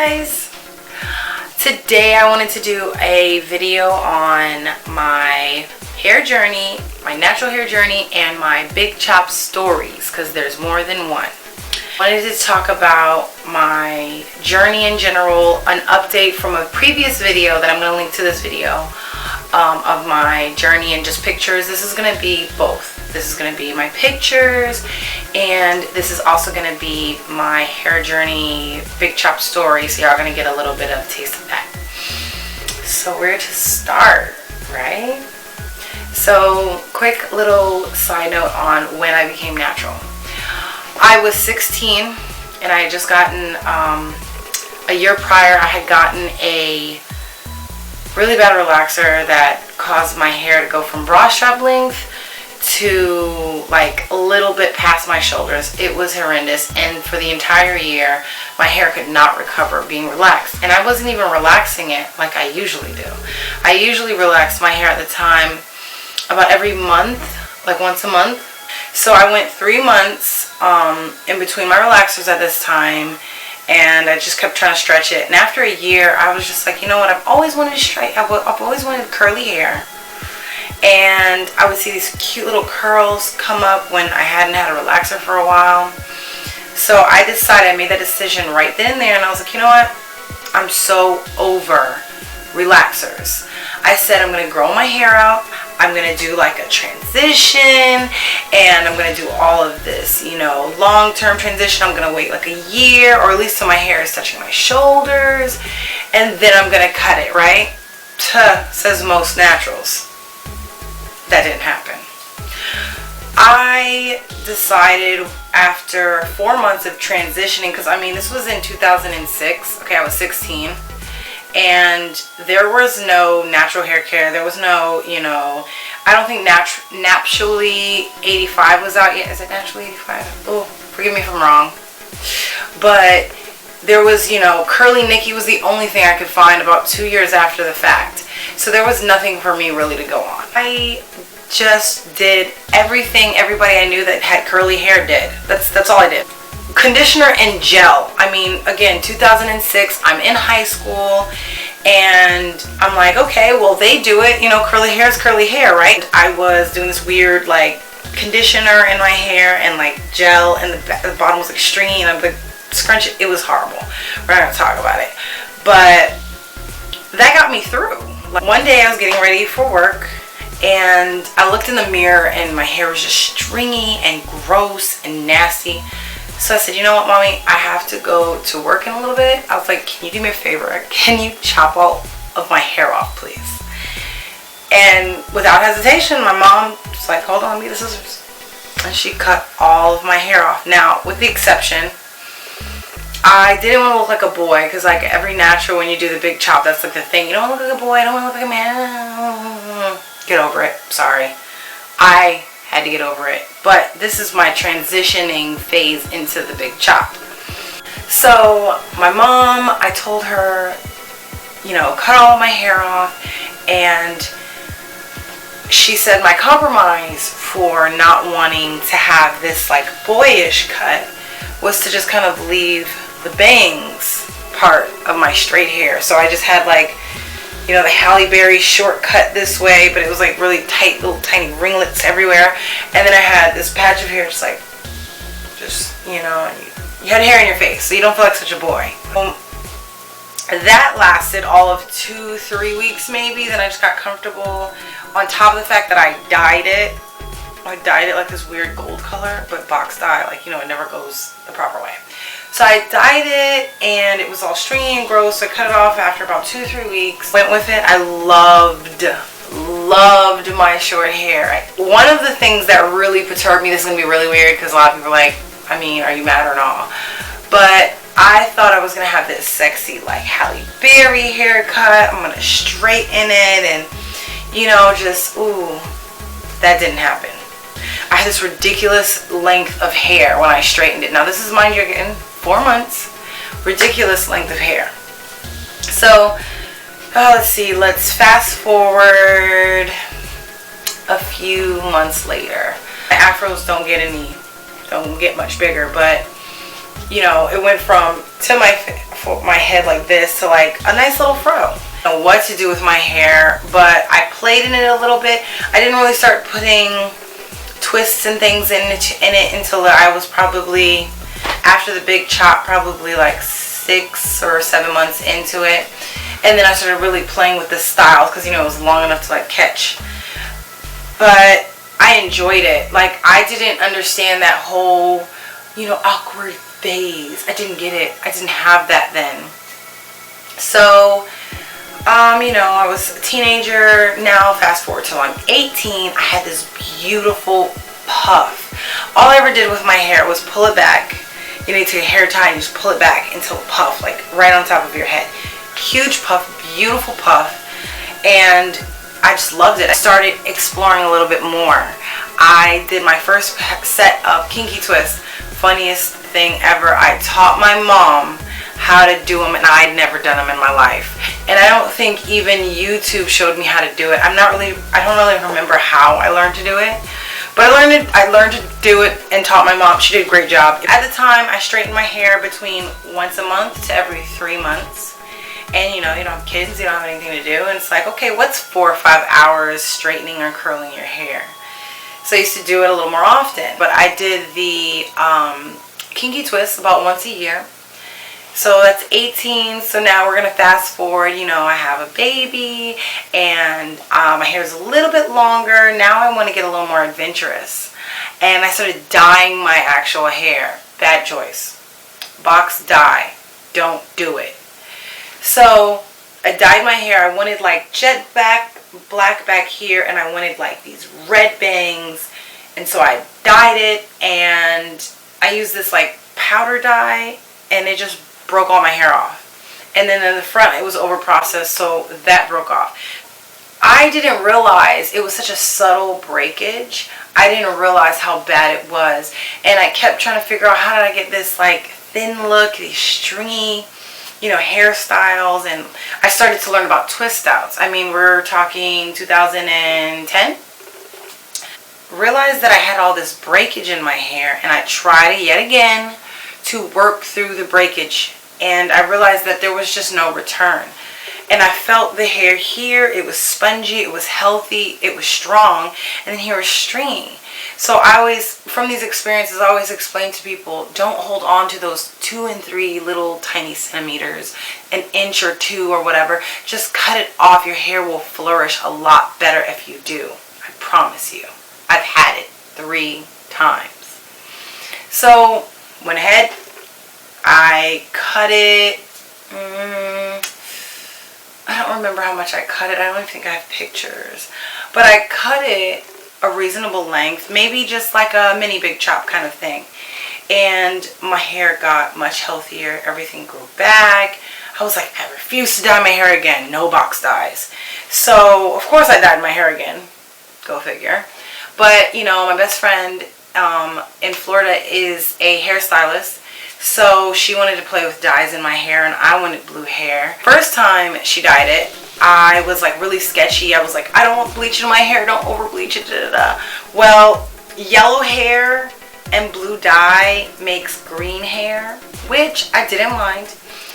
guys! Today I wanted to do a video on my hair journey, my natural hair journey, and my big chop stories, because there's more than one. I wanted to talk about my journey in general, an update from a previous video that I'm going to link to this video of my journey and just pictures. This is going to be both. This is going to be my pictures, and this is also going to be my hair journey big chop story, so y'all are going to get a little bit of a taste of that. So where to start, right? So quick little side note on when I became natural. I was 16 and I had just gotten, a year prior I had gotten a really bad relaxer that caused my hair to go from bra strap length to like a little bit past my shoulders. It was horrendous, and for the entire year my hair could not recover being relaxed, and I wasn't even relaxing it like I usually do. I usually relax my hair at the time about every month, like once a month. So I went 3 months in between my relaxers at this time, and I just kept trying to stretch it. And after a year I was just like, you know what, I've always wanted to I've always wanted curly hair. And I would see these cute little curls come up when I hadn't had a relaxer for a while. So I decided, I made that decision right then and there, and I was like, you know what? I'm so over relaxers. I said I'm going to grow my hair out. I'm going to do like a transition, and I'm going to do all of this, you know, long-term transition. I'm going to wait like a year, or at least till my hair is touching my shoulders, and then I'm going to cut it, right? Says most naturals. That didn't happen. I decided after 4 months of transitioning, because I mean this was in 2006, okay, I was 16, and there was no natural hair care. There was no, you know, I don't think Naturally 85 was out yet. Is it Naturally 85? Oh, forgive me if I'm wrong. But there was, you know, Curly Nikki was the only thing I could find about 2 years after the fact. So there was nothing for me really to go on. I just did everything everybody I knew that had curly hair did. That's all I did. Conditioner and gel. I mean, again, 2006, I'm in high school, and I'm like, okay, well, they do it, you know, curly hair is curly hair, right? I was doing this weird, like, conditioner in my hair and, like, gel, and the bottom was like stringy, and I'm like, scrunch it. It was horrible. We're not going to talk about it. But that got me through. Like, one day I was getting ready for work, and I looked in the mirror, and my hair was just stringy and gross and nasty. So I said, you know what, Mommy, I have to go to work in a little bit. I was like, can you do me a favor? Can you chop all of my hair off, please? And without hesitation, my mom was like, hold on, let me get the scissors. And she cut all of my hair off. Now, with the exception, I didn't want to look like a boy, because like every natural, when you do the big chop, that's like the thing. You don't want to look like a boy, I don't want to look like a man. Get over it. Sorry. I had to get over it. But this is my transitioning phase into the big chop. So my mom, I told her, you know, cut all of my hair off, and she said my compromise for not wanting to have this like boyish cut was to just kind of leave the bangs part of my straight hair. So I just had like, you know, the Halle Berry shortcut this way, but it was like really tight, little tiny ringlets everywhere. And then I had this patch of hair just like, you know, and you had hair in your face, so you don't feel like such a boy. That lasted all of 2-3 weeks maybe. Then I just got comfortable, on top of the fact that I dyed it. I dyed it like this weird gold color, but box dye, like, you know, it never goes the proper way. So I dyed it, and it was all stringy and gross, so I cut it off after about 2-3 weeks. Went with it. I loved my short hair. One of the things that really perturbed me, this is going to be really weird, because a lot of people are like, I mean, are you mad or not? But I thought I was going to have this sexy, like, Halle Berry haircut. I'm going to straighten it, and, you know, just, ooh, that didn't happen. I had this ridiculous length of hair when I straightened it. Now, this is, mind you, again, 4 months, ridiculous length of hair. So, let's see, let's fast forward a few months later. The afros don't get much bigger, but you know, it went from, to my my head like this to like a nice little fro. I don't know what to do with my hair, but I played in it a little bit. I didn't really start putting twists and things in it until I was probably, after the big chop, probably like 6 or 7 months into it. And then I started really playing with the styles because, you know, it was long enough to like catch. But I enjoyed it. Like, I didn't understand that whole, you know, awkward phase. I didn't get it. I didn't have that then. So, you know, I was a teenager. Now, fast forward till I'm 18, I had this beautiful puff. All I ever did with my hair was pull it back. You need to take a hair tie and just pull it back until a puff, like right on top of your head. Huge puff, beautiful puff, and I just loved it. I started exploring a little bit more. I did my first set of kinky twists. Funniest thing ever. I taught my mom how to do them, and I'd never done them in my life. And I don't think even YouTube showed me how to do it. I don't really remember how I learned to do it. But I learned to do it and taught my mom. She did a great job. At the time, I straightened my hair between once a month to every 3 months. And you know, you don't have kids, you don't have anything to do. And it's like, okay, what's 4 or 5 hours straightening or curling your hair? So I used to do it a little more often. But I did the kinky twist about once a year. So that's 18. So now we're going to fast forward. You know, I have a baby and my hair is a little bit longer. Now I want to get a little more adventurous. And I started dyeing my actual hair. Bad choice. Box dye. Don't do it. So I dyed my hair. I wanted like jet black back here, and I wanted like these red bangs. And so I dyed it, and I used this like powder dye, and it just broke all my hair off. And then in the front it was over processed, so that broke off. I didn't realize it was such a subtle breakage. I didn't realize how bad it was, and I kept trying to figure out how did I get this like thin look, these stringy, you know, hairstyles. And I started to learn about twist outs. I mean, we're talking 2010. Realized that I had all this breakage in my hair, and I tried it yet again to work through the breakage, and I realized that there was just no return. And I felt the hair here, it was spongy, it was healthy, it was strong, and then here was stringy. So I always, from these experiences, I always explain to people, don't hold on to those 2 and 3 little tiny centimeters, an inch or 2 or whatever. Just cut it off. Your hair will flourish a lot better if you do. I promise you. I've had it 3 times. So went ahead, I cut it. I don't remember how much I cut it. I don't even think I have pictures. But I cut it a reasonable length, maybe just like a mini big chop kind of thing. And my hair got much healthier. Everything grew back. I was like, I refuse to dye my hair again. No box dyes. So, of course I dyed my hair again. Go figure. But, you know, my best friend in Florida is a hairstylist. So she wanted to play with dyes in my hair, and I wanted blue hair. First time she dyed it, I was like really sketchy. I was like, I don't want bleach in my hair. Don't over bleach it. Da, da, da. Well, yellow hair and blue dye makes green hair, which I didn't mind.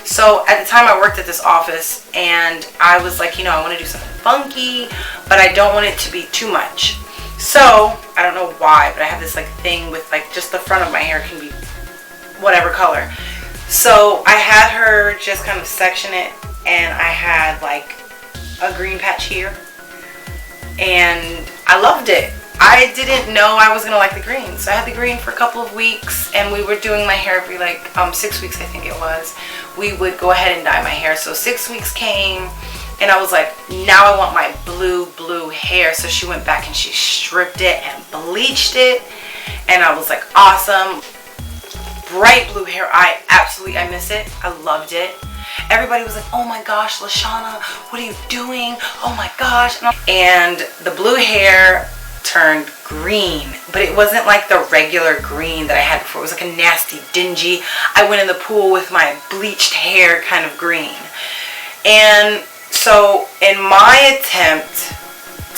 So at the time I worked at this office, and I was like, you know, I want to do something funky, but I don't want it to be too much. So I don't know why, but I have this like thing with like just the front of my hair can be whatever color. So I had her just kind of section it, and I had like a green patch here, and I loved it. I didn't know I was gonna like the green, so I had the green for a couple of weeks, and we were doing my hair every like 6 weeks, I think it was. We would go ahead and dye my hair. So 6 weeks came, and I was like, now I want my blue hair. So she went back and she stripped it and bleached it, and I was like, awesome. Bright blue hair. I miss it. I loved it. Everybody was like, oh my gosh, LaShana, what are you doing? Oh my gosh. And the blue hair turned green, but it wasn't like the regular green that I had before. It was like a nasty, dingy, I went in the pool with my bleached hair kind of green. And so in my attempt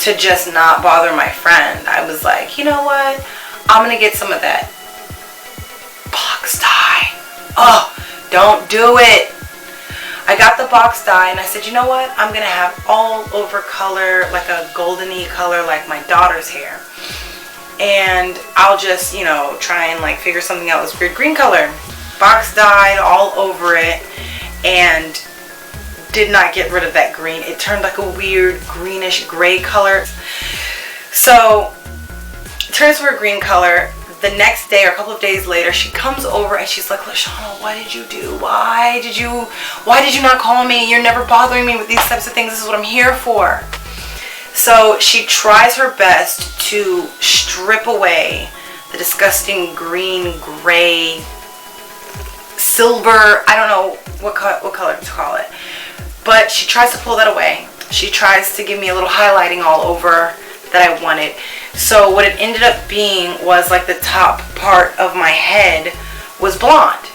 to just not bother my friend, I was like, you know what? I'm going to get some of that box dye. Oh, don't do it. I got the box dye and I said, you know what? I'm going to have all over color, like a goldeny color like my daughter's hair. And I'll just, you know, try and like figure something out with this weird green color. Box dyed all over it and did not get rid of that green. It turned like a weird greenish gray color. So it turns to a green color. The next day or a couple of days later, she comes over and she's like, LaShana, what did you do? Why did you not call me? You're never bothering me with these types of things. This is what I'm here for. So she tries her best to strip away the disgusting green, gray, silver, I don't know what color to call it. But she tries to pull that away. She tries to give me a little highlighting all over that I wanted. So what it ended up being was like the top part of my head was blonde.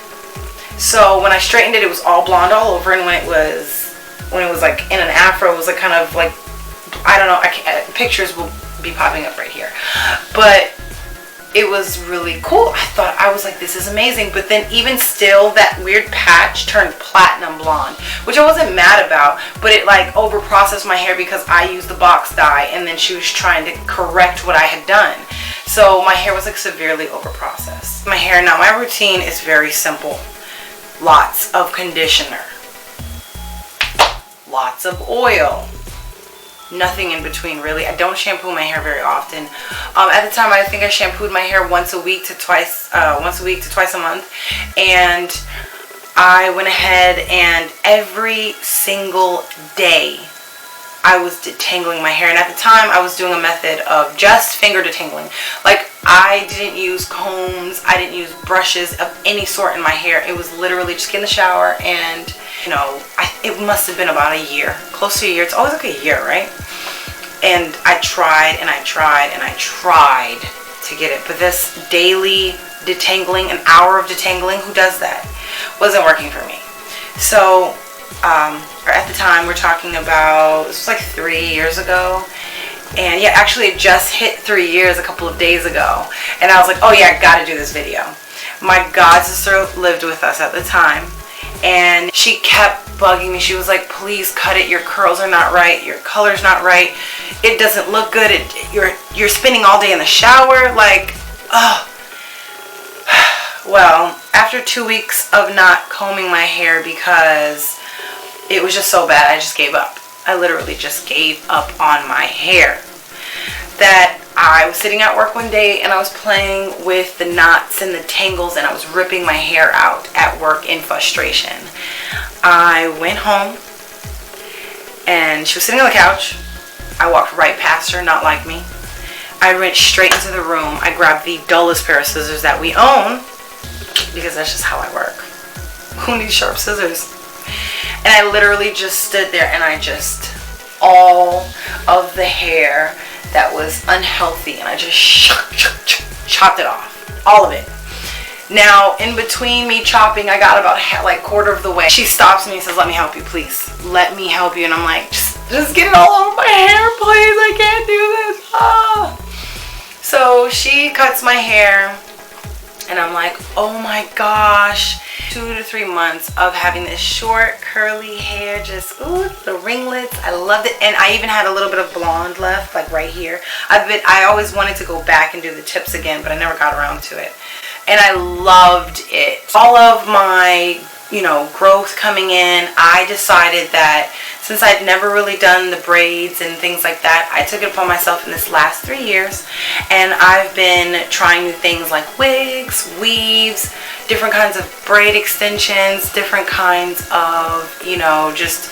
So when I straightened it, it was all blonde all over, and when it was like in an afro, it was like kind of like, I don't know, pictures will be popping up right here, but it was really cool. I was like, this is amazing. But then even still, that weird patch turned platinum blonde, which I wasn't mad about, but it like over processed my hair because I used the box dye and then she was trying to correct what I had done. So my hair was like severely over processed. My hair now, my routine is very simple. Lots of conditioner, lots of oil, nothing in between really. I don't shampoo my hair very often. At the time, I think I shampooed my hair once a week to twice a month, and I went ahead and every single day I was detangling my hair. And at the time, I was doing a method of just finger detangling. Like, I didn't use combs, I didn't use brushes of any sort in my hair. It was literally just get in the shower and, you know, it must have been about a year, close to a year. It's always like a year, right? And I tried and I tried and I tried to get it. But this daily detangling, an hour of detangling, who does that? Wasn't working for me. So, at the time, we're talking about, this was like 3 years ago. And yeah, actually it just hit 3 years a couple of days ago. And I was like, oh yeah, I gotta do this video. My god sister lived with us at the time, and she kept bugging me. She was like, please cut it, your curls are not right, your color's not right, it doesn't look good, you're spending all day in the shower, like, oh. Well, after 2 weeks of not combing my hair because it was just so bad, I just gave up. I literally just gave up on my hair. That I was sitting at work one day and I was playing with the knots and the tangles and I was ripping my hair out at work in frustration. I went home and she was sitting on the couch. I walked right past her, not like me. I went straight into the room. I grabbed the dullest pair of scissors that we own because that's just how I work. Who needs sharp scissors? And I literally just stood there and I just, all of the hair that was unhealthy, and I just chopped it off, all of it. Now, in between me chopping, I got about like quarter of the way. She stops me and says, let me help you, please. Let me help you. And I'm like, just get it all over my hair, please. I can't do this. Ah. So she cuts my hair and I'm like, oh my gosh. 2 to 3 months of having this short curly hair, just ooh, the ringlets, I loved it. And I even had a little bit of blonde left, like right here. I always wanted to go back and do the tips again, but I never got around to it. And I loved it. All of my, you know, growth coming in, I decided that since I'd never really done the braids and things like that, I took it upon myself in this last 3 years, and I've been trying new things like wigs, weaves, different kinds of braid extensions, different kinds of, you know, just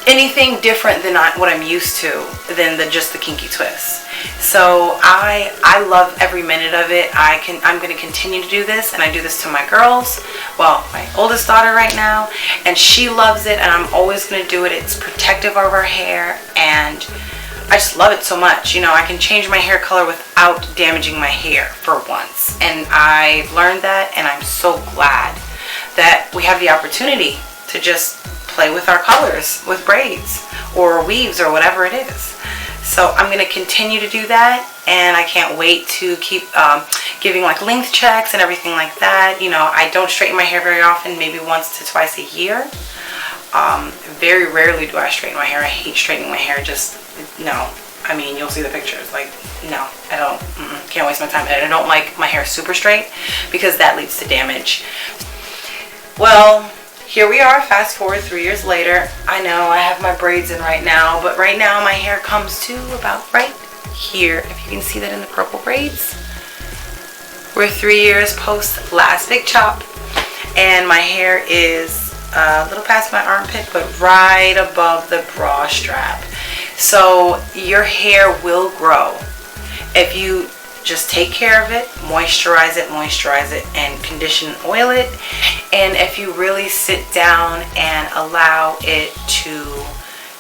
anything different than what I'm used to than just the kinky twists. So I love every minute of it. I'm going to continue to do this, and I do this to my girls. Well, my oldest daughter right now, and she loves it, and I'm always going to do it. It's protective of her hair, and I just love it so much. You know, I can change my hair color without damaging my hair for once, and I've learned that, and I'm so glad that we have the opportunity to just play with our colors with braids or weaves or whatever it is. So I'm going to continue to do that, and I can't wait to keep giving like length checks and everything like that. You know, I don't straighten my hair very often, maybe once to twice a year. Very rarely do I straighten my hair. I hate straightening my hair. Just, no. I mean, you'll see the pictures. Like, no, I don't. Can't waste my time. And I don't like my hair super straight because that leads to damage. Well, here we are, fast forward 3 years later. I know I have my braids in right now, but right now my hair comes to about right here. If you can see that in the purple braids. We're 3 years post last big chop, and my hair is a little past my armpit, but right above the bra strap. So your hair will grow if you just take care of it, moisturize it, and condition and oil it. And if you really sit down and allow it to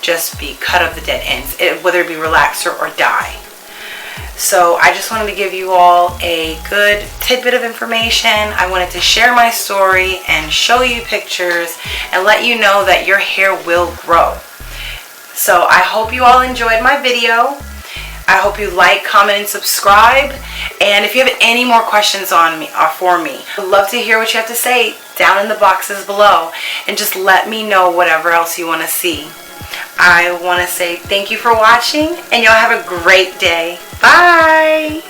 just be cut of the dead ends, whether it be relaxer or dye. So I just wanted to give you all a good tidbit of information. I wanted to share my story and show you pictures and let you know that your hair will grow. So I hope you all enjoyed my video. I hope you like, comment, and subscribe. And if you have any more questions on me or for me, I'd love to hear what you have to say down in the boxes below. And just let me know whatever else you want to see. I want to say thank you for watching, and y'all have a great day. Bye!